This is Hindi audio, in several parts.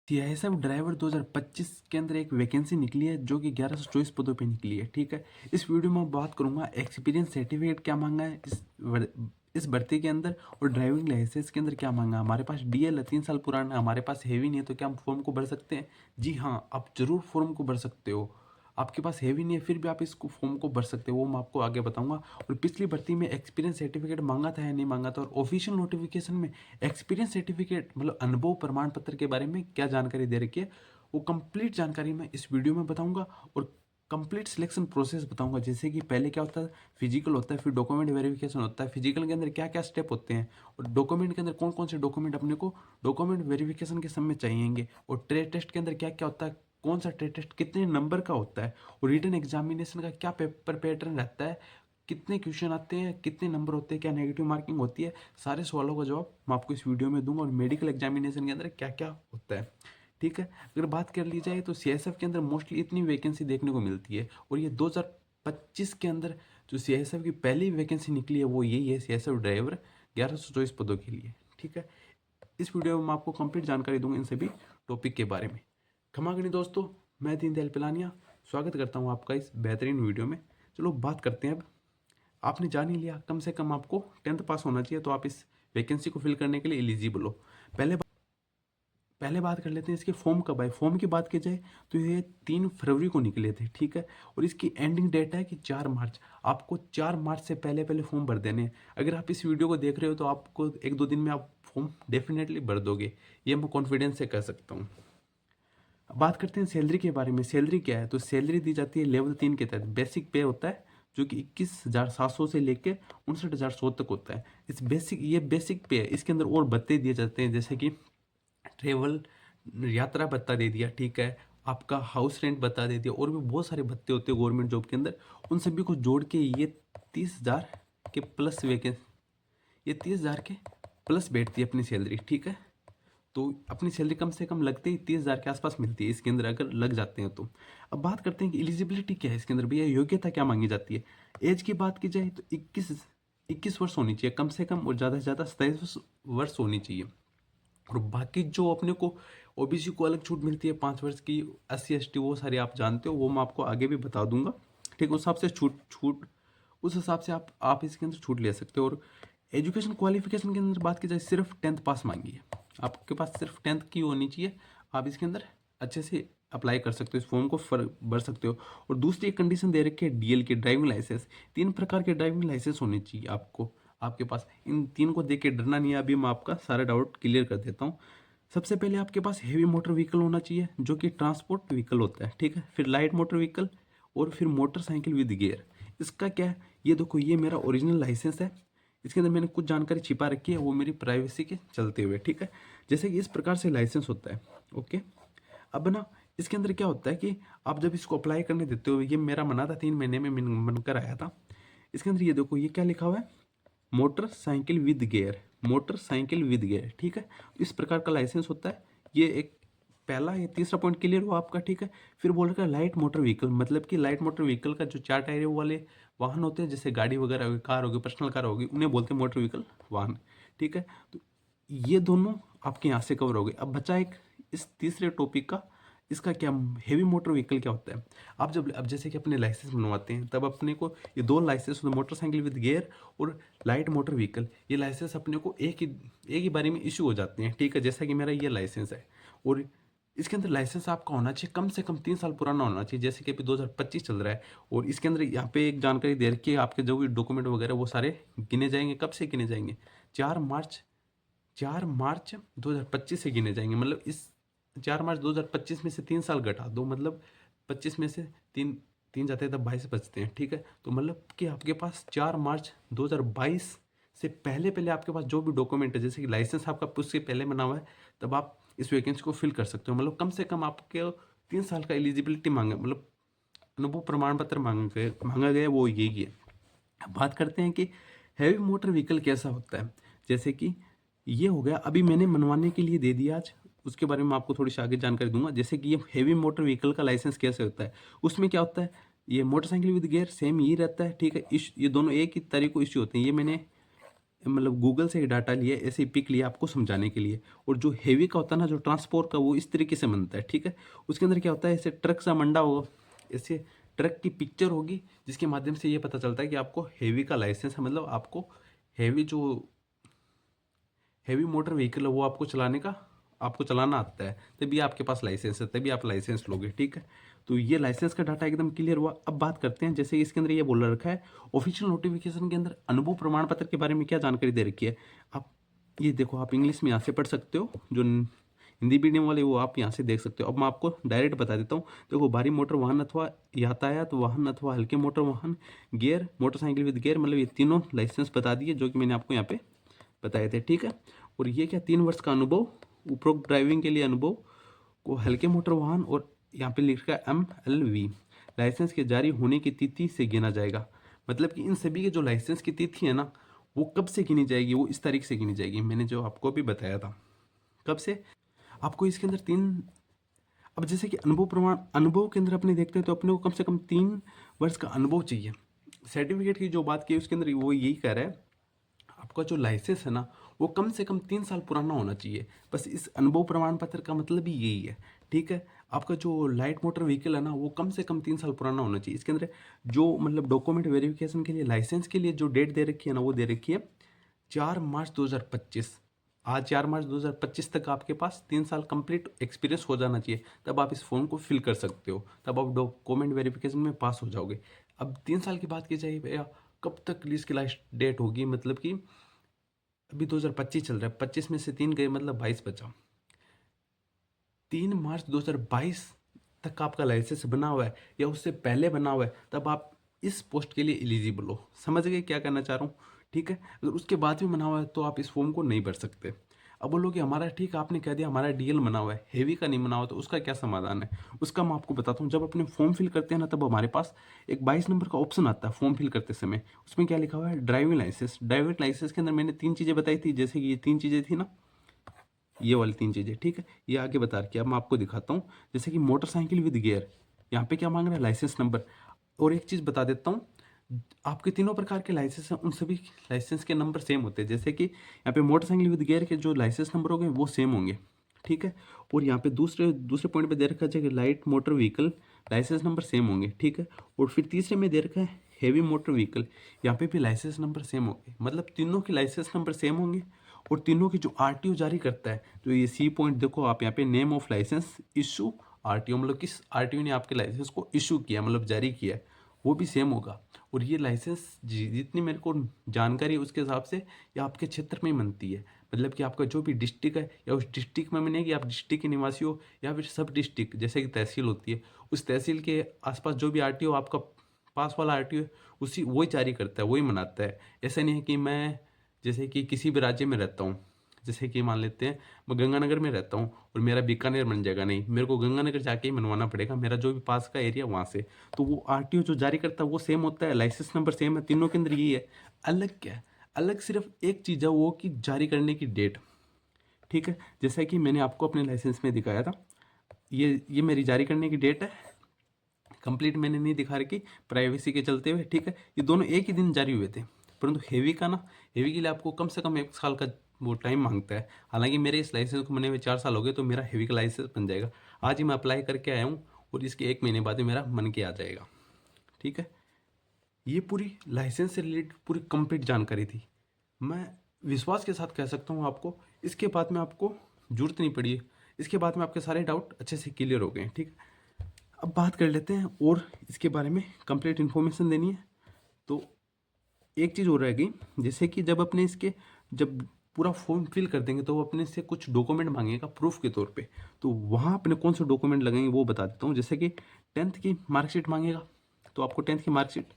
सीआईएसएफ ड्राइवर 2025 के अंदर एक वैकेंसी निकली है जो कि 1124 पदों पे निकली है। ठीक है, इस वीडियो में मैं बात करूंगा एक्सपीरियंस सर्टिफिकेट क्या मांगा है इस भर्ती के अंदर, और ड्राइविंग लाइसेंस के अंदर क्या मांगा है। हमारे पास डीएल है, 3 साल पुराना, हमारे पास हैवी नहीं है, तो क्या हम फॉर्म को भर सकते हैं? जी हाँ, आप जरूर फॉर्म को भर सकते हो। आपके पास हैवी नहीं है फिर भी आप इसको फॉर्म को भर सकते हो, वो मैं आपको आगे बताऊंगा। और पिछली भर्ती में एक्सपीरियंस सर्टिफिकेट मांगा था या नहीं मांगा था, और ऑफिशियल नोटिफिकेशन में एक्सपीरियंस सर्टिफिकेट मतलब अनुभव प्रमाण पत्र के बारे में क्या जानकारी दे रखी है, वो कंप्लीट जानकारी मैं इस वीडियो में बताऊंगा। और कंप्लीट सिलेक्शन प्रोसेस बताऊंगा, जैसे कि पहले क्या होता है, फिजिकल होता है, फिर डॉक्यूमेंट वेरिफिकेशन होता है, फिजिकल के अंदर क्या क्या स्टेप होते हैं, और डॉक्यूमेंट के अंदर कौन कौन से डॉक्यूमेंट अपने को डॉक्यूमेंट वेरिफिकेशन के समय चाहिएंगे, और ट्रेड टेस्ट के अंदर क्या क्या होता है, कौन सा ट्रेड टेस्ट कितने नंबर का होता है, और रिटन एग्जामिनेशन का क्या पेपर पैटर्न रहता है, कितने क्वेश्चन आते हैं, कितने नंबर होते हैं, क्या नेगेटिव मार्किंग होती है, सारे सवालों का जवाब मैं आपको इस वीडियो में दूंगा। और मेडिकल एग्जामिनेशन के अंदर क्या क्या होता है। ठीक है, अगर बात कर ली जाए तो सीआईएसएफ के अंदर मोस्टली इतनी वैकेंसी देखने को मिलती है, और ये 2025 के अंदर जो सीआईएसएफ की पहली वैकेंसी निकली है वो यही है, सीआईएसएफ ड्राइवर 1124 पदों के लिए। ठीक है, इस वीडियो में मैं आपको कंप्लीट जानकारी दूंगा इन सभी टॉपिक के बारे में। क्षमा करें दोस्तों, मैं दीनदयाल पिलानिया स्वागत करता हूं आपका इस बेहतरीन वीडियो में। चलो बात करते हैं। अब आपने जान ही लिया, कम से कम आपको 10th पास होना चाहिए तो आप इस वैकेंसी को फिल करने के लिए एलिजिबल हो। पहले पहले बात कर लेते हैं इसके फॉर्म कब आए। फॉर्म की बात की जाए तो ये 3 फरवरी को निकले थे। ठीक है, और इसकी एंडिंग डेट है कि 4 मार्च। आपको 4 मार्च से पहले पहले फॉर्म भर देने हैं। अगर आप इस वीडियो को देख रहे हो तो आपको 1-2 दिन में आप फॉर्म डेफिनेटली भर दोगे, ये मैं कॉन्फिडेंस से कह सकता हूँ। बात करते हैं सैलरी के बारे में। सैलरी क्या है, तो सैलरी दी जाती है लेवल 3 के तहत। बेसिक पे होता है जो कि 21,700 से लेकर 59,100 तक होता है। ये बेसिक पे है। इसके अंदर और भत्ते दिए जाते हैं, जैसे कि ट्रेवल यात्रा भत्ता दे दिया। ठीक है, आपका हाउस रेंट बता दे दिया, और भी बहुत सारे भत्ते होते हैं गवर्नमेंट जॉब के अंदर। उन सभी को जोड़ के ये 30,000 के प्लस ये 30,000 के प्लस बैठती है अपनी सैलरी। ठीक है, तो अपनी सैलरी कम से कम लगते ही 30,000 के आसपास मिलती है इसके अंदर, अगर लग जाते हैं तो। अब बात करते हैं कि एलिजिबिलिटी क्या है इसके अंदर, भैया योग्यता क्या मांगी जाती है। एज की बात की जाए तो 21 वर्ष होनी चाहिए कम से कम, और ज़्यादा से ज़्यादा 27 वर्ष होनी चाहिए। और बाकी जो अपने को ओबीसी को अलग छूट मिलती है 5 वर्ष की, SC ST वो सारी आप जानते हो, वो मैं आपको आगे भी बता दूंगा। ठीक, उस हिसाब से छूट छूट उस हिसाब से आप इसके अंदर छूट ले सकते हो। और एजुकेशन क्वालिफिकेशन के अंदर बात की जाए, सिर्फ 10th पास मांगी है। आपके पास सिर्फ 10th की होनी चाहिए, आप इसके अंदर अच्छे से अप्लाई कर सकते हो, इस फॉर्म को भर सकते हो। और दूसरी एक कंडीशन दे रखी है डीएल की, ड्राइविंग लाइसेंस। 3 प्रकार के ड्राइविंग लाइसेंस होने चाहिए आपको, आपके पास। इन 3 को देख के डरना नहीं है, अभी मैं आपका सारा डाउट क्लियर कर देता हूँ। सबसे पहले आपके पास हेवी मोटर व्हीकल होना चाहिए, जो कि ट्रांसपोर्ट व्हीकल होता है। ठीक है, फिर लाइट मोटर व्हीकल, और फिर मोटरसाइकिल विद गियर। इसका क्या है, ये देखो, ये मेरा ओरिजिनल लाइसेंस है। इसके अंदर मैंने कुछ जानकारी छिपा रखी है, वो मेरी प्राइवेसी के चलते हुए। ठीक है, जैसे कि इस प्रकार से लाइसेंस होता है। ओके, अब ना इसके अंदर क्या होता है कि आप जब इसको अप्लाई करने देते हो, ये मेरा मना था 3 महीने में बनकर आया था। इसके अंदर ये देखो, ये क्या लिखा हुआ है, motorcycle with gear, motorcycle with gear. ठीक है, इस प्रकार का लाइसेंस होता है। ये एक पहला, ये तीसरा पॉइंट क्लियर हुआ आपका। ठीक है, फिर बोल रखा है लाइट मोटर व्हीकल, मतलब कि लाइट मोटर व्हीकल का जो 4 टायरों वाले वाहन होते हैं, जैसे गाड़ी वगैरह होगी, कार होगी, पर्सनल कार होगी, उन्हें बोलते हैं मोटर व्हीकल वाहन। ठीक है, तो ये दोनों आपके यहाँ से कवर हो गए। अब बचा एक इस तीसरे टॉपिक का, इसका क्या, हेवी मोटर व्हीकल क्या होता है। आप जब अब जैसे कि अपने लाइसेंस बनवाते हैं, तब अपने को ये 2 लाइसेंस, मोटरसाइकिल विद गियर और लाइट मोटर व्हीकल, ये लाइसेंस अपने को एक ही बारी में इशू हो जाते हैं। ठीक है, जैसा कि मेरा ये लाइसेंस है, और इसके अंदर लाइसेंस आपका होना चाहिए कम से कम 3 साल पुराना होना चाहिए, जैसे कि अभी 2025 चल रहा है। और इसके अंदर यहाँ पे एक जानकारी दे रखी है, आपके जो भी डॉक्यूमेंट वगैरह वो सारे गिने जाएंगे। कब से गिने जाएंगे, 4 मार्च 2025 से गिने जाएंगे। मतलब इस 4 मार्च 2025 में से 3 साल घटा दो, मतलब 25 में से तीन तीन जाते हैं, तब 22 बचते हैं। ठीक है, तो मतलब कि आपके पास 4 मार्च 2022 से पहले पहले आपके पास जो भी डॉक्यूमेंट है, जैसे कि लाइसेंस आपका उससे पहले बना हुआ है, तब आप इस वैकेंसी को फिल कर सकते हो। मतलब कम से कम आपके 3 साल का एलिजिबिलिटी मांगा, मतलब अनुभव प्रमाण पत्र मांगा गया वो यही है। अब बात करते हैं कि हैवी मोटर व्हीकल कैसा होता है। जैसे कि ये हो गया, अभी मैंने मनवाने के लिए दे दिया आज, उसके बारे में आपको थोड़ी सी आगे जानकारी दूंगा। जैसे कि ये हैवी मोटर व्हीकल का लाइसेंस कैसे होता है, उसमें क्या होता है, ये मोटरसाइकिल विद गियर सेम यही रहता है। ठीक है, ये दोनों एक ही तारीख को इश्यू होते हैं। ये मैंने मतलब गूगल से ही डाटा लिया, ऐसे ही पिक लिया आपको समझाने के लिए। और जो हेवी का होता है ना, जो ट्रांसपोर्ट का, वो इस तरीके से बनता है, ठीक है। उसके अंदर क्या होता है, ऐसे ट्रक सा मंडा होगा, ऐसे ट्रक की पिक्चर होगी, जिसके माध्यम से ये पता चलता है कि आपको हेवी का लाइसेंस है, मतलब आपको हेवी जो हैवी मोटर व्हीकल है वो आपको चलाना आता है, तभी आपके पास लाइसेंस है, तभी आप लाइसेंस लोगे, ठीक है। तो ये लाइसेंस का डाटा एकदम क्लियर हुआ। अब बात करते हैं, जैसे इसके अंदर ये बोल रखा है ऑफिशियल नोटिफिकेशन के अंदर अनुभव प्रमाण पत्र के बारे में क्या जानकारी दे रखी है। आप ये देखो, आप इंग्लिश में यहाँ से पढ़ सकते हो, जो हिंदी मीडियम वाले वो आप यहाँ से देख सकते हो। अब मैं आपको डायरेक्ट बता देता हूँ। देखो, भारी मोटर वाहन अथवा यातायात वाहन अथवा हल्के मोटर वाहन, गियर, मोटरसाइकिल विद गियर, मतलब ये तीनों लाइसेंस बता दिए जो कि मैंने आपको यहाँ पे बताए थे, ठीक है। और ये क्या, 3 वर्ष का अनुभव, उपरोक्त ड्राइविंग के लिए अनुभव को हल्के मोटर वाहन, और यहाँ पे लिखा है MLV, लाइसेंस के जारी होने की तिथि से गिना जाएगा। मतलब कि इन सभी के जो लाइसेंस की तिथि है ना, वो कब से गिनी जाएगी, वो इस तारीख से गिनी जाएगी, मैंने जो आपको भी बताया था। कब से, आपको इसके अंदर अब जैसे कि अनुभव प्रमाण, अनुभव के अंदर अपने देखते हैं तो अपने को कम से कम 3 वर्ष का अनुभव चाहिए। सर्टिफिकेट की जो बात की उसके अंदर वो यही कह रहा है, आपका जो लाइसेंस है ना, वो कम से कम 3 साल पुराना होना चाहिए। बस इस अनुभव प्रमाण पत्र का मतलब ही यही है, ठीक है। आपका जो लाइट मोटर व्हीकल है ना, वो कम से कम 3 साल पुराना होना चाहिए। इसके अंदर जो मतलब डॉक्यूमेंट वेरिफिकेशन के लिए, लाइसेंस के लिए जो डेट दे रखी है ना, वो दे रखी है 4 मार्च 2025। आज 4 मार्च 2025 तक आपके पास 3 साल कंप्लीट एक्सपीरियंस हो जाना चाहिए, तब आप इस फॉर्म को फिल कर सकते हो, तब आप डॉक्यूमेंट वेरिफिकेशन में पास हो जाओगे। अब 3 साल की बात की जाए भैया, कब तक इसकी लास्ट डेट होगी, मतलब कि अभी 2025 चल रहा है, 25 में से 3 गए, मतलब 22 बचा। 3 मार्च 2022 तक आपका लाइसेंस बना हुआ है या उससे पहले बना हुआ है, तब आप इस पोस्ट के लिए एलिजिबल हो। समझ गए क्या करना चाह रहा हूँ, ठीक है। अगर उसके बाद भी बना हुआ है तो आप इस फॉर्म को नहीं भर सकते। अब बोलो कि हमारा, ठीक है आपने कह दिया हमारा DL बना हुआ है, हेवी का नहीं बना हुआ, तो उसका क्या समाधान है। उसका मैं आपको बताता हूँ। जब अपने फॉर्म फिल करते हैं ना, तब हमारे पास एक 22 नंबर का ऑप्शन आता है फॉर्म फिल करते समय। उसमें क्या लिखा हुआ है, ड्राइविंग लाइसेंस। ड्राइविंग लाइसेंस के अंदर मैंने 3 चीज़ें बताई थी, जैसे कि ये 3 चीज़ें थी ना, ये वाली 3 चीज़ें, ठीक है। ये आगे बता रखी है, अब मैं आपको दिखाता हूँ। जैसे कि मोटरसाइकिल विद गियर, यहाँ पे क्या मांग रहा है, लाइसेंस नंबर। और एक चीज़ बता देता हूँ, आपके तीनों प्रकार के लाइसेंस हैं, उन सभी लाइसेंस के नंबर सेम होते हैं। जैसे कि यहाँ पे मोटरसाइकिल विद गियर के जो लाइसेंस नंबर होंगे वो सेम होंगे, ठीक है। और यहाँ पे दूसरे दूसरे पॉइंट पे दे रखा है कि light motor vehicle licence number same होंगे, ठीक है। और फिर तीसरे में दे रखा है हेवी मोटर व्हीकल, यहाँ पे भी लाइसेंस नंबर सेम होंगे, मतलब तीनों के लाइसेंस नंबर सेम होंगे। और तीनों की जो RTO जारी करता है, तो ये C पॉइंट देखो आप, यहाँ पे name of licence issue RTO, मतलब किस RTO ने आपके लाइसेंस को इशू किया, मतलब जारी किया है, वो भी सेम होगा। और ये लाइसेंस जितनी मेरे को जानकारी है उसके हिसाब से ये आपके क्षेत्र में ही बनती है। मतलब कि आपका जो भी डिस्ट्रिक्ट है, या उस डिस्ट्रिक्ट में बने कि आप डिस्ट्रिक्ट के निवासी हो, या फिर सब डिस्ट्रिक्ट, जैसे कि तहसील होती है, उस तहसील के आसपास जो भी RTO आपका पास वाला RTO है, उसी वही जारी करता है, वही मनाता है। ऐसा नहीं है कि मैं जैसे कि किसी भी राज्य में रहता हूँ, जैसे कि मान लेते हैं मैं गंगानगर में रहता हूँ और मेरा बीकानेर बन जाएगा, नहीं, मेरे को गंगानगर जाके ही मनवाना पड़ेगा, मेरा जो भी पास का एरिया वहाँ से। तो वो RTO जो जारी करता है वो सेम होता है, लाइसेंस नंबर सेम है, तीनों के अंदर यही है। अलग क्या है, अलग सिर्फ एक चीज़ है, वो कि जारी करने की डेट, ठीक है। जैसा कि मैंने आपको अपने लाइसेंस में दिखाया था, ये मेरी जारी करने की डेट है। कंप्लीट मैंने नहीं दिखा रखी प्राइवेसी के चलते हुए, ठीक है। ये दोनों एक ही दिन जारी हुए थे, परंतु हेवी का ना, हेवी के लिए आपको कम से कम 1 साल का वो टाइम मांगता है। हालांकि मेरे इस लाइसेंस को बने हुए 4 साल हो गए, तो मेरा हेवी का लाइसेंस बन जाएगा। आज ही मैं अप्लाई करके आया हूँ, और इसके 1 महीने बाद ही मेरा बन के आ जाएगा, ठीक है। ये पूरी लाइसेंस से रिलेटेड पूरी कंप्लीट जानकारी थी। मैं विश्वास के साथ कह सकता हूँ आपको, इसके बाद में आपको जरूरत नहीं पड़ी है। इसके बाद में आपके सारे डाउट अच्छे से क्लियर हो गए हैं, ठीक है। अब बात कर लेते हैं, और इसके बारे में कंप्लीट इन्फॉर्मेशन देनी है। तो एक चीज़ और रहेगी, जैसे कि जब पूरा फॉर्म फिल कर देंगे तो वो अपने से कुछ डॉक्यूमेंट मांगेगा प्रूफ के तौर पे। तो वहाँ अपने कौन से डॉक्यूमेंट लगेंगे वो बता देता हूँ। जैसे कि 10th की मार्कशीट मांगेगा, तो आपको 10th की मार्कशीट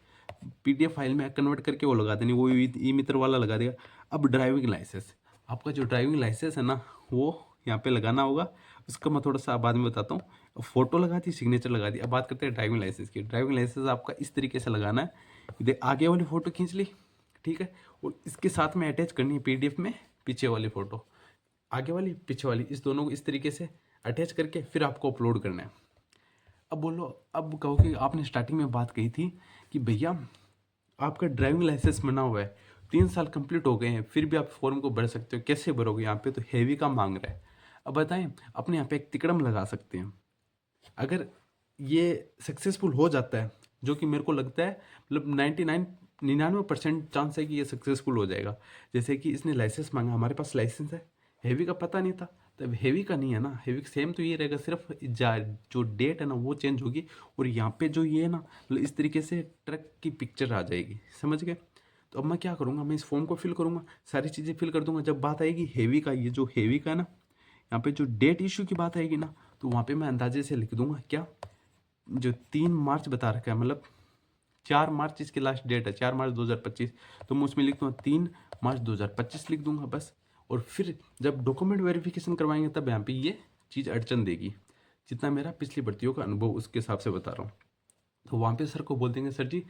PDF फाइल में कन्वर्ट करके वो लगा देनी, वो ई मित्र वाला लगा देगा। अब ड्राइविंग लाइसेंस, आपका जो ड्राइविंग लाइसेंस है ना, वो यहाँ पे लगाना होगा। उसका मैं थोड़ा सा बाद में बताता हूँ। फोटो लगा दी, सिग्नेचर लगा दी। अब बात करते हैं ड्राइविंग लाइसेंस की। ड्राइविंग लाइसेंस आपका इस तरीके से लगाना है, इधर आगे वाली फ़ोटो खींच ली, ठीक है। और इसके साथ में अटैच करनी है PDF में पीछे वाली फ़ोटो, आगे वाली पीछे वाली, इस दोनों को इस तरीके से अटैच करके फिर आपको अपलोड करना है। अब बोलो, अब कहो कि आपने स्टार्टिंग में बात कही थी कि भैया आपका ड्राइविंग लाइसेंस बना हुआ है, 3 साल कंप्लीट हो गए हैं फिर भी आप फॉर्म को भर सकते हो। कैसे भरोगे? यहाँ पे तो हेवी का मांग रहा है। अब बताएं, अपने यहाँ पे एक तिकड़म लगा सकते हैं। अगर ये सक्सेसफुल हो जाता है, जो कि मेरे को लगता है मतलब 99% चांस है कि ये सक्सेसफुल हो जाएगा। जैसे कि इसने लाइसेंस मांगा, हमारे पास लाइसेंस है, हेवी का पता नहीं था, तब हेवी का नहीं है ना, हेवी सेम तो ये रहेगा, सिर्फ जो डेट है ना वो चेंज होगी। और यहाँ पे जो ये है ना, मतलब इस तरीके से ट्रक की पिक्चर आ जाएगी, समझ गए? तो अब मैं क्या करूँगा, मैं इस फॉर्म को फिल करूँगा, सारी चीज़ें फिल कर दूंगा। जब बात आएगी हेवी का, ये जो हेवी का है ना, यहाँ पे जो डेट इशू की बात आएगी ना, तो वहाँ पे मैं अंदाजे से लिख दूंगा क्या, जो 3 मार्च बता रखा है, मतलब 4 मार्च इसकी लास्ट डेट है, 4 मार्च 2025, तो मैं उसमें लिख दूंगा 3 मार्च 2025 लिख दूंगा बस। और फिर जब डॉक्यूमेंट वेरिफिकेशन करवाएंगे तब यहाँ पे ये चीज़ अड़चन देगी। जितना मेरा पिछली भर्तियों का अनुभव उसके हिसाब से बता रहा हूँ। तो वहाँ पे सर को बोल देंगे, सर जी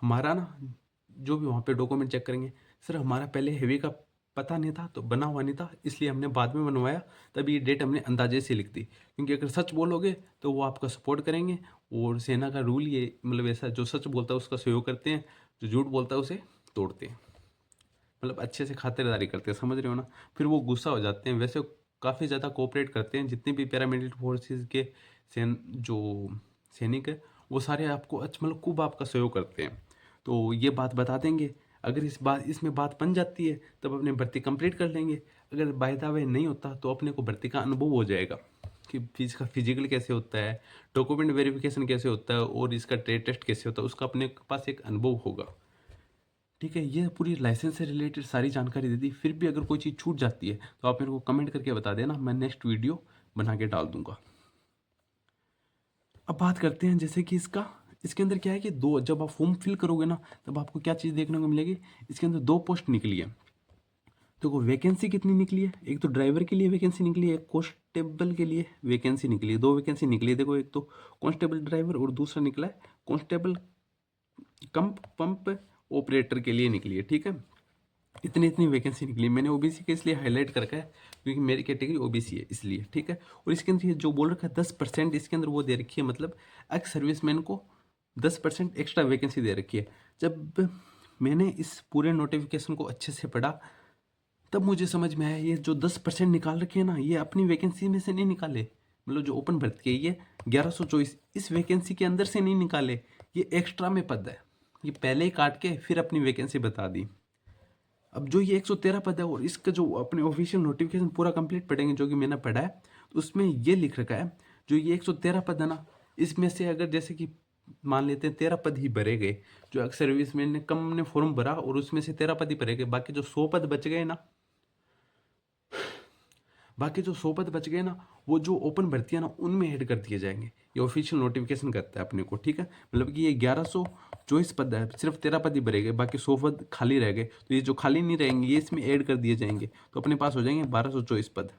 हमारा ना जो भी वहाँ पे डॉक्यूमेंट चेक करेंगे, सर हमारा पहले हेवी का पता नहीं था, तो बना हुआ नहीं था, इसलिए हमने बाद में बनवाया, तभी ये डेट हमने अंदाजे से लिख दी। क्योंकि अगर सच बोलोगे तो वो आपका सपोर्ट करेंगे, और सेना का रूल ये मतलब ऐसा, जो सच बोलता है उसका सहयोग करते हैं, जो झूठ बोलता है उसे तोड़ते हैं, मतलब अच्छे से खातिरदारी करते हैं, समझ रहे हो ना? फिर वो गुस्सा हो जाते हैं। वैसे काफ़ी ज़्यादा कोऑपरेट करते हैं, जितने भी पैरामिलिट्री फोर्सेस के जो सैनिक है वो सारे आपको अच्छा मतलब खूब आपका सहयोग करते हैं। तो ये बात बता देंगे। अगर इसमें बात बन जाती है तब अपने भर्ती कंप्लीट कर लेंगे। अगर बाय द वे नहीं होता तो अपने को भर्ती का अनुभव हो जाएगा कि फिजिकल कैसे होता है, डॉक्यूमेंट वेरिफिकेशन कैसे होता है, और इसका ट्रेड टेस्ट कैसे होता है, उसका अपने पास एक अनुभव होगा। ठीक है, ये पूरी लाइसेंस से रिलेटेड सारी जानकारी दे दी। फिर भी अगर कोई चीज़ छूट जाती है तो आप मेरे को कमेंट करके बता देना, मैं नेक्स्ट वीडियो बना के डाल दूंगा। अब बात करते हैं जैसे कि इसके अंदर क्या है कि जब आप फॉर्म फिल करोगे ना, तब आपको क्या चीज़ देखने को मिलेगी, इसके अंदर 2 पोस्ट निकली है। देखो वैकेंसी कितनी निकली है, एक तो ड्राइवर के लिए वैकेंसी निकली है, एक कांस्टेबल के लिए वैकेंसी निकली है। 2 वैकेंसी निकली है, देखो, एक तो कांस्टेबल ड्राइवर और दूसरा निकला है कांस्टेबल कम पंप ऑपरेटर के लिए निकली है। ठीक है, इतनी इतनी वैकेंसी निकली। मैंने ओबीसी के इसलिए हाईलाइट कर रखा है क्योंकि मेरी कैटेगरी ओबीसी है, इसलिए। ठीक है, और इसके अंदर ये जो बोल रखा है 10% इसके अंदर वो दे रखी है, मतलब एक्स सर्विसमैन को 10% एक्स्ट्रा वैकेंसी दे रखी है। जब मैंने इस पूरे नोटिफिकेशन को अच्छे से पढ़ा तब मुझे समझ में आया, ये जो 10% निकाल रखे हैं ना, ये अपनी वैकेंसी में से नहीं निकाले, मतलब जो ओपन भर्ती है ये 1124 इस वैकेंसी के अंदर से नहीं निकाले, ये एक्स्ट्रा में पद है, ये पहले ही काट के फिर अपनी वैकेंसी बता दी। अब जो ये 113 पद है, और इसका जो अपने ऑफिशियल नोटिफिकेशन पूरा कंप्लीट पढ़ेंगे जो कि मैंने पढ़ा है, तो उसमें ये लिख रखा है जो ये 113 पद है ना, इसमें से अगर जैसे कि मान लेते हैं 13 पद ही भरे गए, जो अक्सर सर्विसमैन ने कम ने फॉर्म भरा और उसमें से 13 पद ही भरे गए, बाकी जो 100 पद बच गए ना, बाकी जो 100 पद बच गए ना, वो जो ओपन भर्ती है ना उनमें ऐड कर दिए जाएंगे। ये ऑफिशियल नोटिफिकेशन करता है अपने को। ठीक है, मतलब कि ये 1124 पद है, सिर्फ 13 पद ही भरे गए, बाकी 100 पद खाली रह गए, तो ये जो खाली नहीं रहेंगे ये इसमें ऐड कर दिए जाएंगे, तो अपने पास हो जाएंगे 1224 पद।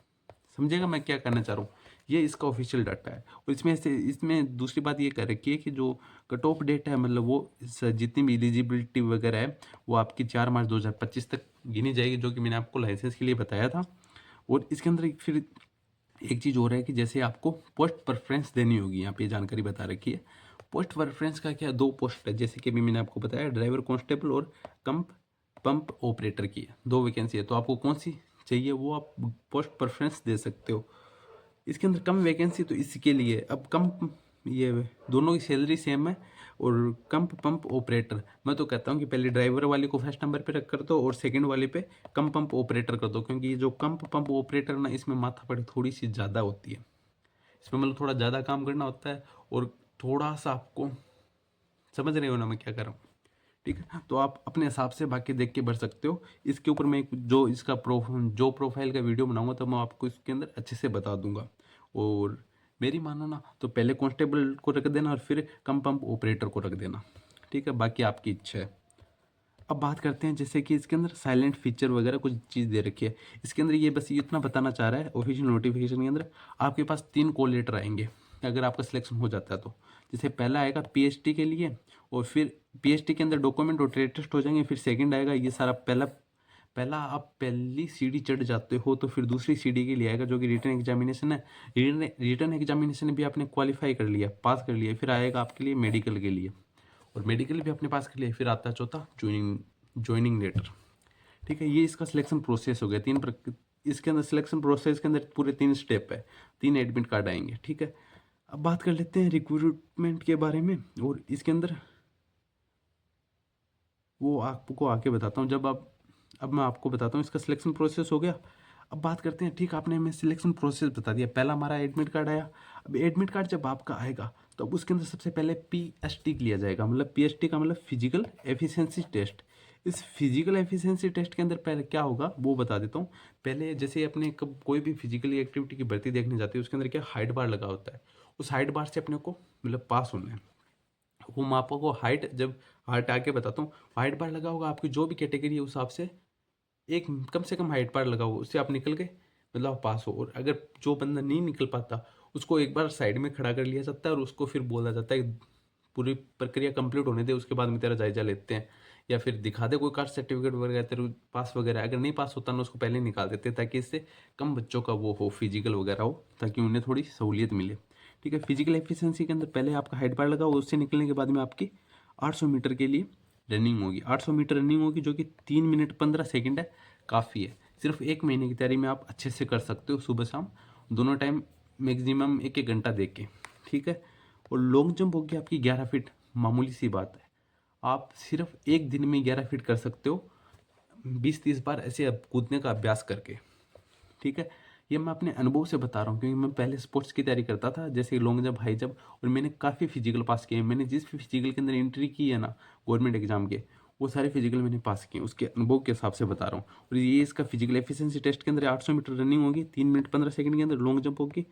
समझेगा मैं क्या करना चाह रहा हूँ? ये इसका ऑफिशियल डाटा है। और इसमें दूसरी बात ये कर रखी है कि जो कट ऑफ डेट है, मतलब वो जितनी भी एलिजिबिलिटी वगैरह है वो आपकी 4 मार्च 2025 तक गिनी जाएगी, जो कि मैंने आपको लाइसेंस के लिए बताया था। और इसके अंदर फिर एक चीज़ हो रहा है कि जैसे आपको पोस्ट प्रेफरेंस देनी होगी, यहाँ पे जानकारी बता रखी है। पोस्ट प्रेफरेंस का क्या, 2 पोस्ट है, जैसे कि अभी मैंने आपको बताया, ड्राइवर कांस्टेबल और कंप पंप ऑपरेटर की है, 2 वैकेंसी है। तो आपको कौन सी चाहिए वो आप पोस्ट प्रेफरेंस दे सकते हो। इसके अंदर कम वैकेंसी तो इसके लिए अब कम, ये दोनों की सैलरी सेम है। और कम पंप ऑपरेटर, मैं तो कहता हूँ कि पहले ड्राइवर वाले को फर्स्ट नंबर पे रख कर दो और सेकंड वाले पे कम पंप ऑपरेटर कर दो, क्योंकि ये जो कम पंप ऑपरेटर ना, इसमें माथापड़ी थोड़ी सी ज़्यादा होती है, इसमें मतलब थोड़ा ज़्यादा काम करना होता है, और थोड़ा सा आपको, समझ रहे हो ना मैं क्या कर रहा हूँ? ठीक है, तो आप अपने हिसाब से बाकी देख के भर सकते हो। इसके ऊपर मैं जो इसका प्रोफाइल का वीडियो बनाऊंगा तो मैं आपको इसके अंदर अच्छे से बता दूंगा। और मेरी मानो ना तो पहले कांस्टेबल को रख देना और फिर कम पंप ऑपरेटर को रख देना। ठीक है, बाकी आपकी इच्छा है। अब बात करते हैं जैसे कि इसके अंदर साइलेंट फीचर वगैरह कुछ चीज़ दे रखी है। इसके अंदर ये बस इतना बताना चाह रहा है, ऑफिशियल नोटिफिकेशन के अंदर आपके पास 3 कॉल लेटर आएंगे अगर आपका सिलेक्शन हो जाता है तो। जैसे पहला आएगा पीएचटी के लिए, और फिर पीएचटी के अंदर डॉक्यूमेंट और ट्रेड टेस्ट हो जाएंगे। फिर सेकंड आएगा ये सारा, पहला आप पहली सीढ़ी चढ़ जाते हो तो फिर दूसरी सीढ़ी के लिए आएगा जो कि रिटर्न एग्जामिनेशन है। रिटर्न एग्जामिनेशन भी आपने क्वालिफाई कर लिया, पास कर लिया, फिर आएगा आपके लिए मेडिकल के लिए, और मेडिकल भी अपने पास कर लिया। फिर आता है चौथा ज्वाइनिंग लेटर। ठीक है, ये इसका सिलेक्शन प्रोसेस हो गया। इसके अंदर सिलेक्शन प्रोसेस के अंदर पूरे 3 स्टेप है, 3 एडमिट कार्ड आएंगे। ठीक है, अब बात कर लेते हैं रिक्रूटमेंट के बारे में, और इसके अंदर वो आपको आके बताता हूँ। अब मैं आपको बताता हूँ, इसका सिलेक्शन प्रोसेस हो गया। अब बात करते हैं, ठीक, आपने हमें सिलेक्शन प्रोसेस बता दिया। पहला हमारा एडमिट कार्ड आया। अब एडमिट कार्ड जब आपका आएगा तो अब उसके अंदर सबसे पहले PST लिया जाएगा। मतलब PST का मतलब फिजिकल एफिशिएंसी टेस्ट। इस फिजिकल एफिशिएंसी टेस्ट के अंदर पहले क्या होगा वो बता देता हूँ। पहले जैसे अपने कब कोई भी फिजिकली एक्टिविटी की भर्ती देखने जाती है, उसके अंदर क्या हाइट बार लगा होता है। उस हाइट बार से अपने को मतलब पास होना है। वो मैं आपको हाइट जब हाइट आके बताता हूँ, हाइट बार लगा होगा आपकी जो भी कैटेगरी है उस हिसाब से एक कम से कम हाइट बार लगा हो, उससे आप निकल के मतलब आप पास हो। और अगर जो बंदा नहीं निकल पाता उसको एक बार साइड में खड़ा कर लिया जाता है और उसको फिर बोला जाता है कि पूरी प्रक्रिया कंप्लीट होने दे, उसके बाद में तेरा जायजा लेते हैं, या फिर दिखा दे कोई कास्ट सर्टिफिकेट वगैरह तेरे पास वगैरह। अगर नहीं पास होता ना उसको पहले निकाल देते ताकि इससे कम बच्चों का वो हो फिजिकल वगैरह हो, ताकि उन्हें थोड़ी सहूलियत मिले। ठीक है, फिजिकल एफिशिएंसी के अंदर पहले आपका हाइट बार लगा हो, उससे निकलने के बाद में आपकी 800 मीटर के लिए रनिंग होगी। 800 मीटर रनिंग होगी जो कि 3 मिनट 15 सेकंड है, काफ़ी है। सिर्फ 1 महीने की तैयारी में आप अच्छे से कर सकते हो, सुबह शाम दोनों टाइम मैक्सिमम 1-1 घंटा देख के। ठीक है, और लॉन्ग जंप होगी आपकी 11 फीट, मामूली सी बात है। आप सिर्फ एक दिन में 11 फीट कर सकते हो, 20-30 बार ऐसे कूदने का अभ्यास करके। ठीक है, ये मैं अपने अनुभव से बता रहा हूँ क्योंकि मैं पहले स्पोर्ट्स की तैयारी करता था, जैसे लॉन्ग जंप, हाई जंप, और मैंने काफ़ी फिजिकल पास किए हैं। मैंने जिस भी फिजिकल के अंदर एंट्री की है ना गवर्नमेंट एग्जाम के, वो सारे फिजिकल मैंने पास किए, उसके अनुभव के हिसाब से बता रहा हूँ। और ये इसका फिजिकल एफिशिएंसी टेस्ट के अंदर 800 मीटर रनिंग होगी 3 मिनट 15 सेकंड के अंदर, लॉन्ग जंप होगी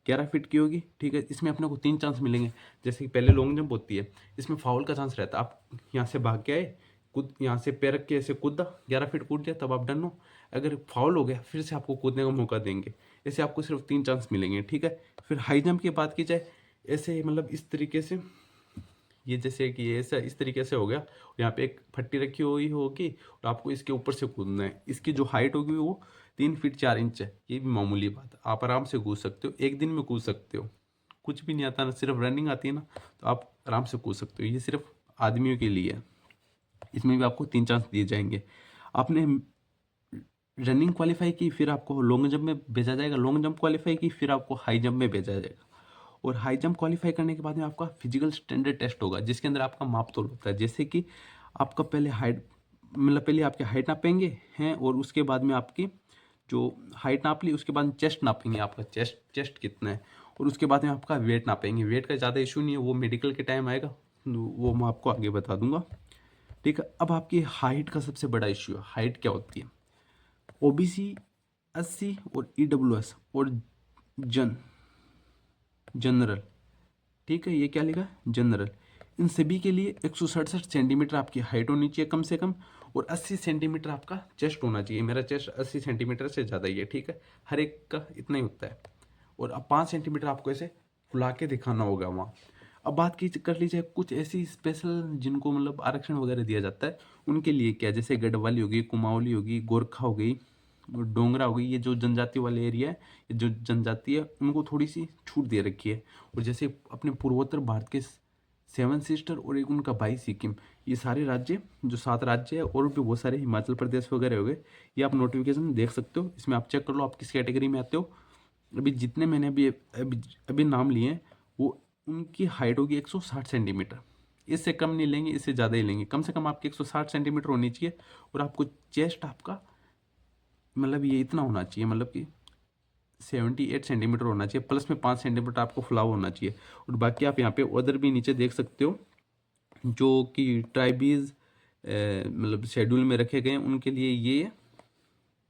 11 फीट की होगी। ठीक है, इसमें अपने को 3 चांस मिलेंगे। जैसे कि पहले लॉन्ग जंप होती है, इसमें फाउल का चांस रहता है। आप यहाँ से भाग के आए, कूद यहाँ से पैर रख के ऐसे कूदा, 11 फीट कूद दिया, तब आप डन हो। अगर फाउल हो गया फिर से आपको कूदने का मौका देंगे। ऐसे आपको सिर्फ 3 चांस मिलेंगे। ठीक है, फिर हाई जंप की बात की जाए, ऐसे मतलब इस तरीके से, ये जैसे कि ये ऐसा इस तरीके से हो गया, यहाँ पे एक फट्टी रखी हुई होगी और आपको इसके ऊपर से कूदना है। इसकी जो हाइट होगी वो 3 फीट 4 इंच है। ये भी मामूली बात है, आप आराम से कूद सकते हो, एक दिन में कूद सकते हो। कुछ भी नहीं आता ना, सिर्फ रनिंग आती है ना, तो आप आराम से कूद सकते हो। ये सिर्फ आदमियों के लिए है। इसमें भी आपको 3 चांस दिए जाएंगे। आपने रनिंग क्वालिफाई की, फिर आपको लॉन्ग जंप में भेजा जाएगा। लॉन्ग जंप क्वालिफाई की, फिर आपको हाई जंप में भेजा जाएगा। और हाई जंप क्वालिफाई करने के बाद में आपका फिजिकल स्टैंडर्ड टेस्ट होगा, जिसके अंदर आपका माप तोल होता है। जैसे कि आपका पहले हाइट, मतलब पहले आपकी हाइट नापेंगे हैं, और उसके बाद में आपकी जो हाइट नाप ली, उसके बाद चेस्ट नापेंगे, आपका चेस्ट चेस्ट कितना है, और उसके बाद में आपका वेट नापेंगे। वेट का ज़्यादा इशू नहीं है, वो मेडिकल के टाइम आएगा, वो मैं आपको आगे बता दूंगा। ठीक है, अब आपकी हाइट का सबसे बड़ा इशू है। हाइट क्या होती है? OBC, SC और EWS और जन जनरल। ठीक है, ये क्या लिखा है? जनरल। इन सभी के लिए 167 सेंटीमीटर आपकी हाइट होनी चाहिए कम से कम, और 80 सेंटीमीटर आपका चेस्ट होना चाहिए। मेरा चेस्ट 80 सेंटीमीटर से ज़्यादा ही है। ठीक है, हर एक का इतना ही होता है। और अब 5 सेंटीमीटर आपको ऐसे फुला के दिखाना होगा वहाँ। अब बात की कर लीजिए कुछ ऐसी स्पेशल जिनको मतलब आरक्षण वगैरह दिया जाता है, उनके लिए क्या, जैसे गढ़वाली होगी, कुमाऊली होगी, गोरखा हो गई, डोंगरा हो गई, ये जो जनजाति वाले एरिया है, ये जो जनजाति है, उनको थोड़ी सी छूट दे रखी है। और जैसे अपने पूर्वोत्तर भारत के 7 सिस्टर और एक उनका भाई सिक्किम, ये सारे राज्य जो 7 राज्य है, और भी बहुत सारे हिमाचल प्रदेश वगैरह हो गए, ये आप नोटिफिकेशन देख सकते हो। इसमें आप चेक कर लो आप किस कैटेगरी में आते हो। अभी जितने मैंने अभी नाम लिए हैं, वो उनकी हाइट होगी 160 सेंटीमीटर। इससे कम नहीं लेंगे, इससे ज़्यादा ही लेंगे। कम से कम आपकी 160 सेंटीमीटर होनी चाहिए, और आपको चेस्ट आपका मतलब ये इतना होना चाहिए, मतलब कि 78 सेंटीमीटर होना चाहिए, प्लस में 5 सेंटीमीटर आपको फुलाव होना चाहिए। और बाकी आप यहाँ पे अदर भी नीचे देख सकते हो, जो कि ट्राइबीज मतलब शेड्यूल में रखे गए हैं, उनके लिए ये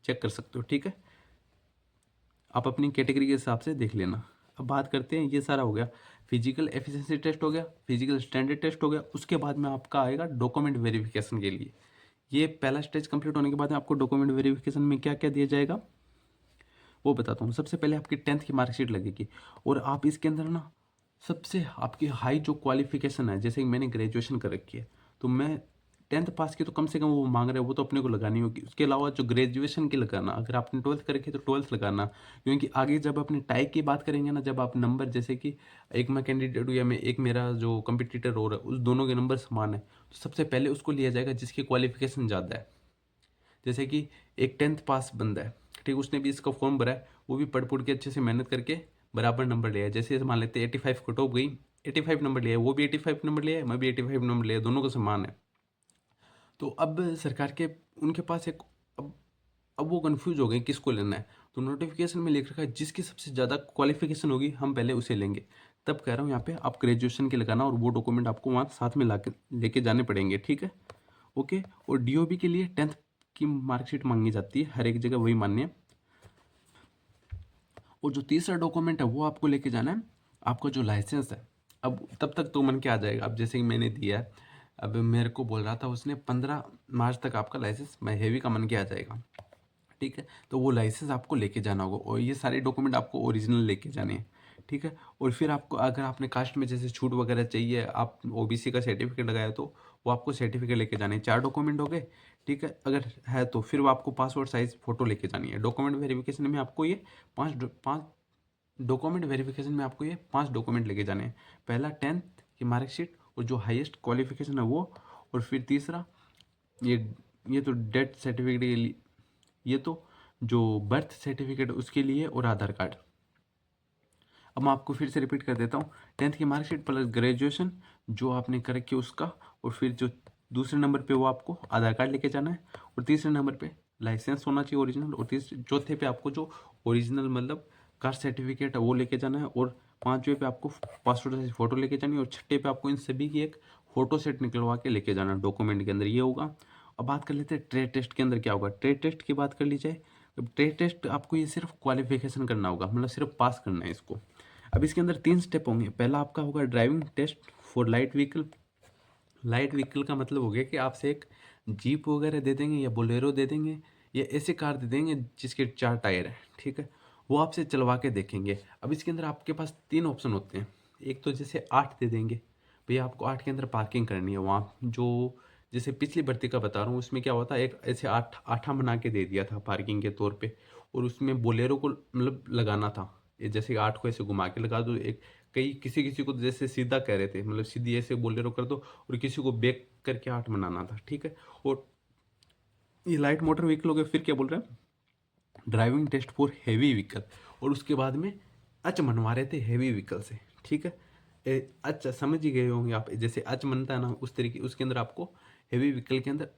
चेक कर सकते हो। ठीक है, आप अपनी कैटेगरी के हिसाब से देख लेना। अब बात करते हैं, ये सारा हो गया, फिजिकल एफिशिएंसी टेस्ट हो गया, फिजिकल स्टैंडर्ड टेस्ट हो गया। उसके बाद में आपका आएगा डॉक्यूमेंट वेरिफिकेशन के लिए। ये पहला स्टेज कंप्लीट होने के बाद में आपको डॉक्यूमेंट वेरिफिकेशन में क्या क्या दिया जाएगा वो बताता हूँ। सबसे पहले आपकी 10th की मार्कशीट लगेगी, और आप इसके अंदर ना सबसे आपकी हाई जो क्वालिफिकेशन है, जैसे कि मैंने ग्रेजुएशन कर रखी है, तो मैं 10th पास की तो कम से कम वो मांग रहे हैं, वो तो अपने को लगानी होगी। उसके अलावा जो ग्रेजुएशन की लगाना, अगर आपने 12th कर रखी है तो 12th लगाना, क्योंकि आगे जब अपने टाइप की बात करेंगे ना, जब आप नंबर, जैसे कि एक मैं कैंडिडेट हूँ या मैं एक मेरा जो कंपिटिटर हो रहा है, उस दोनों के नंबर समान है, तो सबसे पहले उसको लिया जाएगा जिसकी क्वालिफिकेशन ज़्यादा है। जैसे कि एक 10th पास बंदा है, ठीक, उसने भी इसका फॉर्म भरा है, वो भी पढ़ के अच्छे से मेहनत करके बराबर नंबर लिया है। जैसे मान लेते हैं 85 कट ऑफ गई, 85 नंबर लिया है, वो भी 85 नंबर लिया है, मैं भी 85 नंबर लिया है, दोनों को समान है। तो अब सरकार के उनके पास एक अब वो कंफ्यूज हो गए किसको लेना है। तो नोटिफिकेशन में लिख रखा है जिसकी सबसे ज़्यादा क्वालिफिकेशन होगी हम पहले उसे लेंगे। तब कह रहा हूँ यहाँ पे आप ग्रेजुएशन के लगाना और वो डॉक्यूमेंट आपको वहाँ साथ में ला के लेके जाने पड़ेंगे, ठीक है, ओके। और डीओबी के लिए 10th की मार्कशीट मांगी जाती है, हर एक जगह वही मान्य है। और जो तीसरा डॉक्यूमेंट है वो आपको लेके जाना है आपका जो लाइसेंस है। अब तब तक तो मन के आ जाएगा, अब जैसे कि मैंने दिया है, अब मेरे को बोल रहा था उसने 15 मार्च तक आपका लाइसेंस मैं हेवी का मन के आ जाएगा, ठीक है। तो वो लाइसेंस आपको लेके जाना होगा और ये सारे डॉक्यूमेंट आपको ओरिजिनल लेके जाने हैं, ठीक है। और फिर आपको अगर आपने कास्ट में जैसे छूट वगैरह चाहिए, आप ओबीसी का सर्टिफिकेट लगाया तो वो आपको सर्टिफिकेट लेके जाने हैं। 4 डॉक्यूमेंट हो गए, ठीक है। अगर है तो फिर वो आपको पासपोर्ट साइज फोटो लेके जानी है। डॉक्यूमेंट वेरिफिकेशन में आपको ये पाँच डॉक्यूमेंट वेरिफिकेशन में आपको ये 5 डॉक्यूमेंट लेके जाने हैं। पहला 10th की मार्कशीट और जो हाईएस्ट क्वालिफिकेशन है वो, और फिर तीसरा ये तो डेथ सर्टिफिकेट के लिए, ये तो जो बर्थ सर्टिफिकेट उसके लिए, और आधार कार्ड। अब मैं आपको फिर से रिपीट कर देता हूँ, 10th की मार्कशीट प्लस ग्रेजुएशन जो आपने कर रखी है उसका, और फिर जो दूसरे नंबर पे वो आपको आधार कार्ड लेके जाना है, और तीसरे नंबर पे लाइसेंस होना चाहिए ओरिजिनल, और तीसरे चौथे पे आपको जो ओरिजिनल मतलब कास्ट सर्टिफिकेट है वो लेके जाना है, और 5वें पे आपको पासपोर्ट साइज फोटो लेके जानी है, और 6ठे पे आपको इन सभी की एक फोटो सेट निकलवा के लेके जाना है डॉक्यूमेंट के अंदर, ये होगा। अब बात कर लेते हैं ट्रेड टेस्ट के अंदर क्या होगा। ट्रेड टेस्ट की बात कर ली जाए, अब ट्रेड टेस्ट आपको ये सिर्फ क्वालिफिकेशन करना होगा, मतलब सिर्फ पास करना है इसको। अब इसके अंदर 3 स्टेप होंगे। पहला आपका होगा driving test for light vehicle. Light vehicle का मतलब हो गया कि आपसे एक जीप वगैरह दे देंगे या बोलेरो दे देंगे या ऐसे कार दे देंगे जिसके 4 टायर हैं, ठीक है, वो आपसे चलवा के देखेंगे। अब इसके अंदर आपके पास 3 ऑप्शन होते हैं। एक तो जैसे 8 दे देंगे, भैया आपको 8 के अंदर पार्किंग करनी है वहाँ, जो जैसे पिछली भर्ती का बता रहा हूँ उसमें क्या होता है, एक ऐसे आठा बना के दे दिया था पार्किंग के तौर पे, और उसमें बोलेरो को मतलब लगाना था, ये जैसे 8 को ऐसे घुमा के लगा दो। एक कई किसी किसी को जैसे सीधा कह रहे थे, मतलब सीधी ऐसे बोलेरो कर दो, और किसी को बैक करके 8 बनाना था, ठीक है। और ये लाइट मोटर व्हीकल हो गया। फिर क्या बोल रहे हैं, driving test for heavy vehicle, और उसके बाद में अच मनवा रहे थे हैवी व्हीकल से, ठीक है। अच्छा समझ ही गए होंगे आप, जैसे अच मनता है ना उस तरीके, उसके अंदर आपको हैवी व्हीकल के अंदर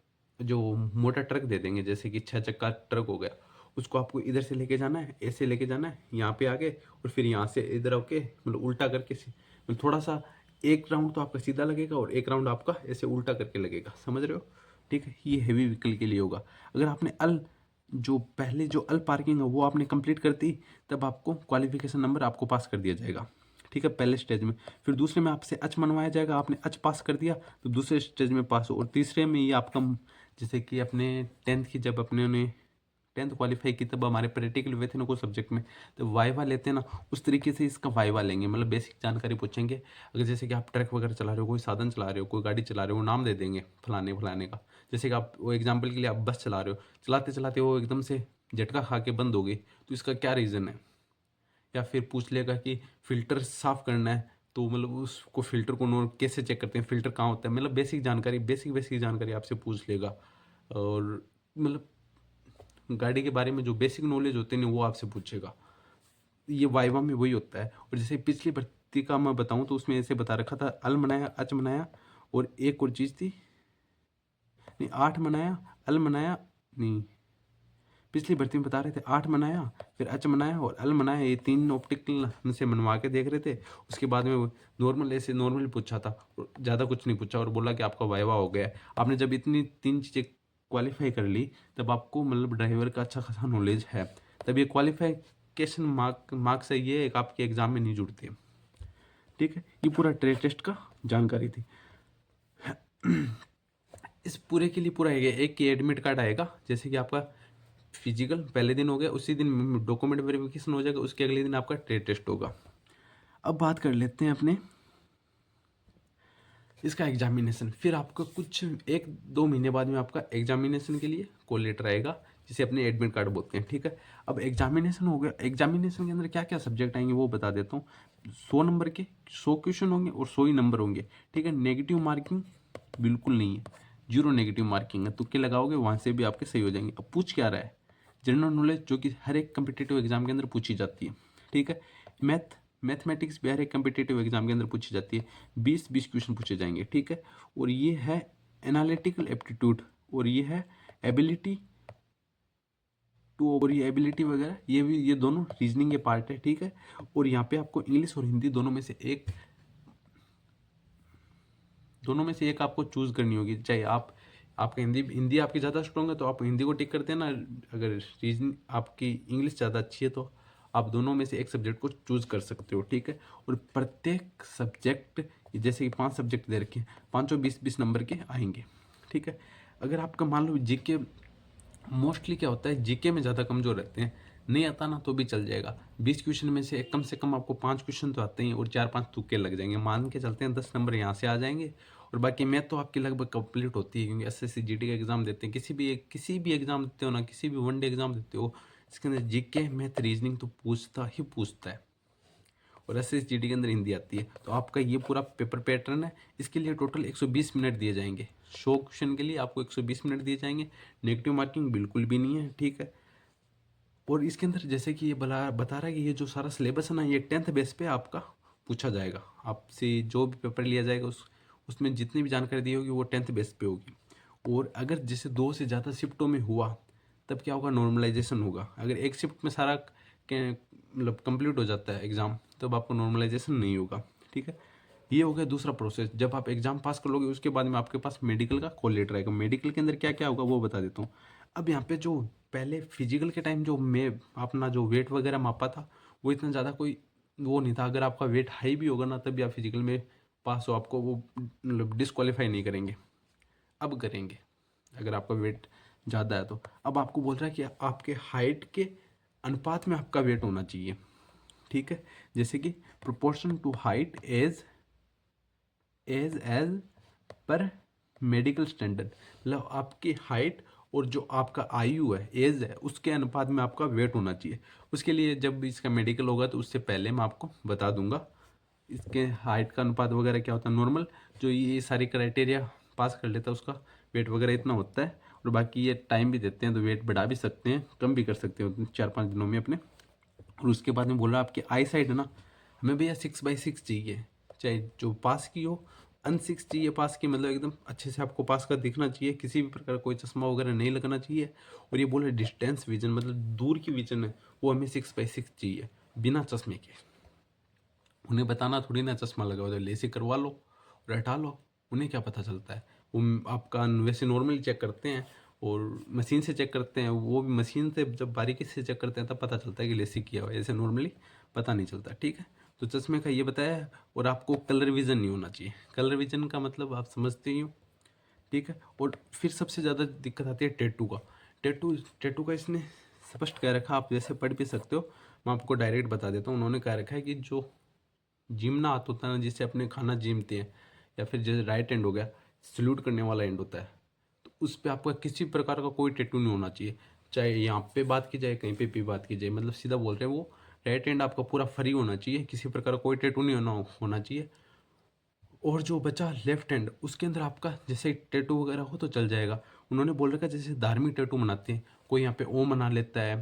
जो मोटा ट्रक दे देंगे, जैसे कि 6 चक्का ट्रक हो गया, उसको आपको इधर से लेके जाना है, ऐसे लेके जाना है यहाँ पे आगे, और फिर यहाँ से इधर होके मतलब उल्टा करके मतलब थोड़ा सा एक राउंड तो आपका सीधा लगेगा और एक राउंड आपका ऐसे उल्टा करके लगेगा, समझ रहे हो, ठीक है। ये हैवी व्हीकल के लिए होगा। अगर आपने जो पहले जो अल पार्किंग है वो आपने कंप्लीट कर दी, तब आपको क्वालिफिकेशन नंबर आपको पास कर दिया जाएगा, ठीक है, पहले स्टेज में। फिर दूसरे में आपसे अच मनवाया जाएगा, आपने अच पास कर दिया तो दूसरे स्टेज में पास हो। और तीसरे में ये आपका जैसे कि अपने 10th की जब अपने ने 10th क्वालिफाई की तब हमारे प्रैक्टिकल हुए थे ना कोई सब्जेक्ट में, तो वाइवा लेते हैं ना, उस तरीके से इसका वाइवा लेंगे, मतलब बेसिक जानकारी पूछेंगे। अगर जैसे कि आप ट्रक वगैरह चला रहे हो, कोई साधन चला रहे हो, कोई गाड़ी चला रहे हो, नाम दे देंगे फलाने फलाने का। जैसे कि आप वो एग्जाम्पल के लिए आप बस चला रहे हो, चलाते चलाते वो एकदम से झटका खा के बंद हो गई, तो इसका क्या रीज़न है। या फिर पूछ लेगा कि फ़िल्टर साफ़ करना है, तो मतलब उसको फ़िल्टर को नो कैसे चेक करते हैं, फ़िल्टर कहाँ होता है, मतलब बेसिक जानकारी बेसिक जानकारी आपसे पूछ लेगा। और मतलब गाड़ी के बारे में जो बेसिक नॉलेज होते हैं वो आपसे पूछेगा। ये वाइवा में वही होता है। और जैसे पिछली भर्ती का मैं बताऊं तो उसमें ऐसे बता रखा था, अल मनाया अच मनाया, और एक और चीज़ थी, नहीं 8 मनाया अल मनाया, नहीं पिछली भर्ती में बता रहे थे 8 मनाया फिर अच मनाया और अल मनाया, ये 3 ऑप्टिकल से मनवा के देख रहे थे। उसके बाद में नॉर्मल ऐसे नॉर्मल पूछा था, ज़्यादा कुछ नहीं पूछा, और बोला कि आपका वाइवा हो गया है। आपने जब इतनी 3 चीज़ें क्वालिफाई कर ली तब आपको मतलब ड्राइवर का अच्छा खासा नॉलेज है, तब ये क्वालिफिकेशन मार्क्स है, ये एक आपके एग्ज़ाम में नहीं जुड़ते, ठीक है। ये पूरा ट्रेड टेस्ट का जानकारी थी। इस पूरे के लिए पूरा एक एडमिट कार्ड आएगा, जैसे कि आपका फिजिकल पहले दिन हो गया, उसी दिन डॉक्यूमेंट वेरिफिकेशन हो जाएगा, उसके अगले दिन आपका ट्रेड टेस्ट होगा। अब बात कर लेते हैं अपने इसका एग्जामिनेशन। फिर आपका कुछ 1-2 महीने बाद में आपका एग्जामिनेशन के लिए कॉल लेटर आएगा, जिसे अपने एडमिट कार्ड बोलते हैं, ठीक है। अब एग्जामिनेशन हो गया, एग्जामिनेशन के अंदर क्या क्या सब्जेक्ट आएंगे वो बता देता हूँ। 100 नंबर के 100 क्वेश्चन होंगे और 100 ही नंबर होंगे, ठीक है। नेगेटिव मार्किंग बिल्कुल नहीं है, जीरो नेगेटिव मार्किंग है, तुक्के लगाओगे वहाँ से भी आपके सही हो जाएंगे। अब पूछ क्या रहा है, जनरल नॉलेज जो कि हर एक कम्पिटिटिव एग्जाम के अंदर पूछी जाती है, ठीक है। मैथमेटिक्स भी हर एक कम्पिटिटिव एग्जाम के अंदर पूछी जाती है, 20-20 क्वेश्चन पूछे जाएंगे, ठीक है। और ये है एनालिटिकल एप्टीट्यूड, और ये है एबिलिटी टू, और ये एबिलिटी वगैरह ये भी, ये दोनों रीजनिंग के पार्ट है, ठीक है। और यहाँ पे आपको इंग्लिश और हिंदी दोनों में से एक आपको चूज करनी होगी। चाहे आपका हिंदी आपकी ज़्यादा स्ट्रॉन्ग है तो आप हिंदी को टिक करते हैं ना, अगर रीजनिंग आपकी इंग्लिश ज़्यादा अच्छी है तो आप दोनों में से एक सब्जेक्ट को चूज कर सकते हो, ठीक है। और प्रत्येक सब्जेक्ट, जैसे कि 5 सब्जेक्ट दे रखे हैं, 5 20-20 नंबर के आएंगे, ठीक है। अगर आपका मान लो जीके, मोस्टली क्या होता है जीके में ज़्यादा कमज़ोर रहते हैं, नहीं आता ना तो भी चल जाएगा। 20 क्वेश्चन में से कम आपको 5 क्वेश्चन तो आते हैं और 4-5 तुक्के लग जाएंगे, मान के चलते हैं 10 नंबर यहाँ से आ जाएंगे। और बाकी मैथ तो आपकी लगभग कंप्लीट होती है, क्योंकि एसएससी जीडी का एग्जाम देते हैं, किसी भी एग्जाम देते हो ना, किसी भी वनडे एग्जाम देते हो, इसके अंदर जीके मैथ रीजनिंग तो पूछता है। और एसएससी जीडी के अंदर हिंदी आती है। तो आपका ये पूरा पेपर पैटर्न है। इसके लिए टोटल 120 मिनट दिए जाएंगे, 100 क्वेश्चन के लिए आपको 120 मिनट दिए जाएंगे। नेगेटिव मार्किंग बिल्कुल भी नहीं है, ठीक है। और इसके अंदर जैसे कि ये बता रहा है कि ये जो सारा सिलेबस है ना, ये 10th बेस पे आपका पूछा जाएगा। आपसे जो भी पेपर लिया जाएगा उसमें जितनी भी जानकारी दी होगी वो 10th बेस पे होगी। और अगर जैसे 2 से ज़्यादा शिफ्टों में हुआ तब क्या होगा, नॉर्मलाइजेशन होगा। अगर एक शिफ्ट में सारा मतलब कंप्लीट हो जाता है एग्ज़ाम, तब आपको नॉर्मलाइजेशन नहीं होगा, ठीक है। ये हो गया दूसरा प्रोसेस। जब आप एग्जाम पास कर लोगे उसके बाद में आपके पास मेडिकल का कॉल लेटर आएगा। मेडिकल के अंदर क्या क्या होगा वो बता देता हूँ। अब यहाँ पे जो पहले फिजिकल के टाइम जो मैं अपना जो वेट वगैरह मापा था, वो इतना ज़्यादा कोई वो नहीं था। अगर आपका वेट हाई भी होगा ना तब भी आप फिजिकल में पास हो, आपको वो मतलब डिस्क्वालीफाई नहीं करेंगे। अब करेंगे अगर आपका वेट ज़्यादा है तो। अब आपको बोल रहा है कि आपके हाइट के अनुपात में आपका वेट होना चाहिए, ठीक है। जैसे कि proportion to height as per medical standard, मतलब आपकी हाइट और जो आपका आयु है, एज है, उसके अनुपात में आपका वेट होना चाहिए। उसके लिए जब इसका मेडिकल होगा तो उससे पहले मैं आपको बता दूंगा इसके हाइट का अनुपात वगैरह क्या होता है। नॉर्मल जो ये सारी क्राइटेरिया पास कर लेता है उसका वेट वगैरह इतना होता है। और बाकी ये टाइम भी देते हैं तो वेट बढ़ा भी सकते हैं, कम भी कर सकते हो 4-5 दिनों में अपने। और उसके बाद में बोल रहा आपकी आई साइड है ना, हमें भैया 6/6 चाहिए, चाहे जो पास की हो। अन6 चाहिए पास की, मतलब एकदम अच्छे से आपको पास का दिखना चाहिए, किसी भी प्रकार कोई चश्मा वगैरह नहीं लगना चाहिए। और ये बोले डिस्टेंस विजन, मतलब दूर की विजन है, वो हमें 6/6 चाहिए बिना चश्मे के। उन्हें बताना थोड़ी ना चश्मा लगा हुआ तो लेसी करवा लो और हटा लो, उन्हें क्या पता चलता है। वो आपका वैसे नॉर्मली चेक करते हैं और मशीन से चेक करते हैं, वो भी मशीन से जब बारीकी से चेक करते हैं तब पता चलता है कि लेसी किया हुआ है, ऐसे नॉर्मली पता नहीं चलता, ठीक है। तो चश्मे का ये बताया है। और आपको कलर विजन नहीं होना चाहिए। कलर विजन का मतलब आप समझते ही हो, ठीक है। और फिर सबसे ज़्यादा दिक्कत आती है टैटू का। टैटू का इसने स्पष्ट कह रखा, आप जैसे पढ़ भी सकते हो, मैं आपको डायरेक्ट बता देता हूँ। उन्होंने कह रखा है कि जो जिमना हाथ होता है ना, जिससे अपने खाना जिमते हैं, या फिर जैसे राइट हैंड हो गया, सल्यूट करने वाला एंड होता है, तो उस पर आपका किसी प्रकार का कोई टैटू नहीं होना चाहिए। चाहे यहाँ पे बात की जाए, कहीं पे भी बात की जाए, मतलब सीधा बोल रहे हैं वो, राइट हैंड आपका पूरा फ्री होना चाहिए, किसी प्रकार का कोई टैटू नहीं होना चाहिए। और जो बचा लेफ्ट हैंड, उसके अंदर आपका जैसे टैटू वगैरह हो तो चल जाएगा। उन्होंने बोल रखा है जैसे धार्मिक टैटू मनाते हैं, कोई यहाँ पे ओम मना लेता है,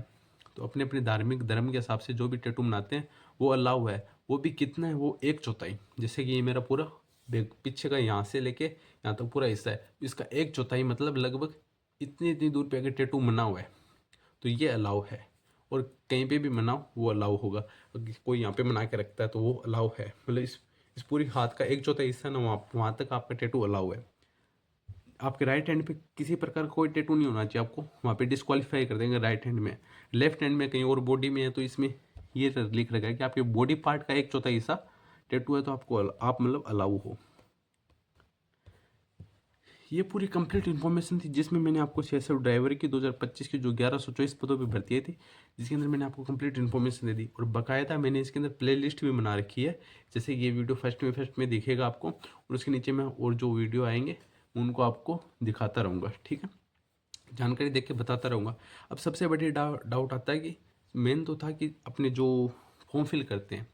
तो अपने अपने धार्मिक धर्म के हिसाब से जो भी टैटू मनाते हैं वो अलाउ है। वो भी कितना है, वो 1/4, जैसे कि ये मेरा पूरा पीछे का यहाँ से लेके यहाँ तक पूरा हिस्सा है, इसका 1/4 मतलब लगभग इतनी इतनी दूर पे अगर टैटू मना हुआ है तो ये अलाउ है। और कहीं पे भी मनाओ वो अलाउ होगा। अगर कोई यहाँ पे मना के रखता है तो वो अलाउ है, मतलब इस पूरी हाथ का 1/4 हिस्सा ना, वहाँ तक आपका टैटू अलाउ है। आपके राइट हैंड पे किसी प्रकार का कोई टैटू नहीं होना चाहिए, आपको वहाँ पे डिस्क्वालीफाई कर देंगे राइट हैंड में। लेफ्ट हैंड में कहीं और बॉडी में है तो इसमें ये लिख रखा है कि आपके बॉडी पार्ट का 1/4 हिस्सा टैटू है तो आपको आप मतलब अलाउ हो। ये पूरी कंप्लीट इन्फॉर्मेशन थी जिसमें मैंने आपको सीएसएफ ड्राइवर की 2025 की जो 1124 पदों पर भर्ती थी, जिसके अंदर मैंने आपको कंप्लीट इन्फॉर्मेशन दे दी। और बाकायदा मैंने इसके अंदर प्ले लिस्ट भी बना रखी है, जैसे ये वीडियो फर्स्ट में दिखेगा आपको, और उसके नीचे मैं और जो वीडियो आएंगे उनको आपको दिखाता रहूँगा, ठीक है, जानकारी देख के बताता रहूँगा। अब सबसे बड़ी डाउट आता है कि मेन तो था कि अपने जो फॉर्म फिल करते हैं,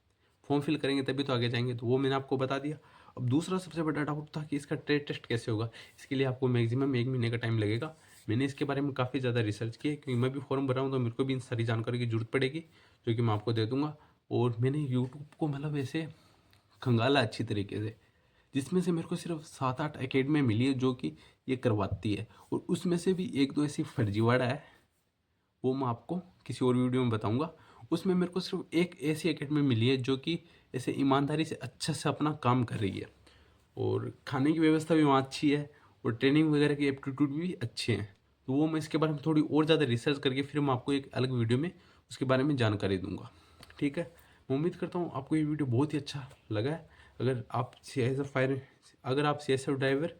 फॉर्म फिल करेंगे तभी तो आगे जाएंगे, तो वो मैंने आपको बता दिया। अब दूसरा सबसे बड़ा डाउट था कि इसका ट्रेड टेस्ट कैसे होगा। इसके लिए आपको मैक्सिमम 1 महीने का टाइम लगेगा। मैंने इसके बारे में काफ़ी ज़्यादा रिसर्च की है, क्योंकि मैं भी फॉर्म भरा हूँ तो मेरे को भी इन सारी जानकारी की जरूरत पड़ेगी, जो कि मैं आपको दे दूँगा। और मैंने यूट्यूब को मतलब ऐसे खंगाला अच्छी तरीके से, जिसमें से मेरे को सिर्फ 7-8 अकेडमी मिली है जो कि ये करवाती है, और उसमें से भी 1-2 ऐसी फर्जीवाड़ा है, वो मैं आपको किसी और वीडियो में बताऊंगा। उसमें मेरे को सिर्फ एक ऐसी एकेडमी मिली है जो कि ऐसे ईमानदारी से अच्छा से अपना काम कर रही है, और खाने की व्यवस्था भी वहाँ अच्छी है, और ट्रेनिंग वगैरह की एप्टीट्यूड भी अच्छे हैं। तो वो मैं इसके बारे में थोड़ी और ज़्यादा रिसर्च करके फिर मैं आपको एक अलग वीडियो में उसके बारे में जानकारी दूंगा। ठीक है, मैं उम्मीद करता हूँ आपको ये वीडियो बहुत ही अच्छा लगा है। अगर आप CSF ड्राइवर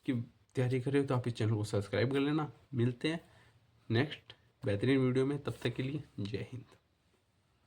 की तैयारी कर रहे हो तो आप इस चैनल को सब्सक्राइब कर लेना। मिलते हैं नेक्स्ट बेहतरीन वीडियो में, तब तक के लिए जय हिंद।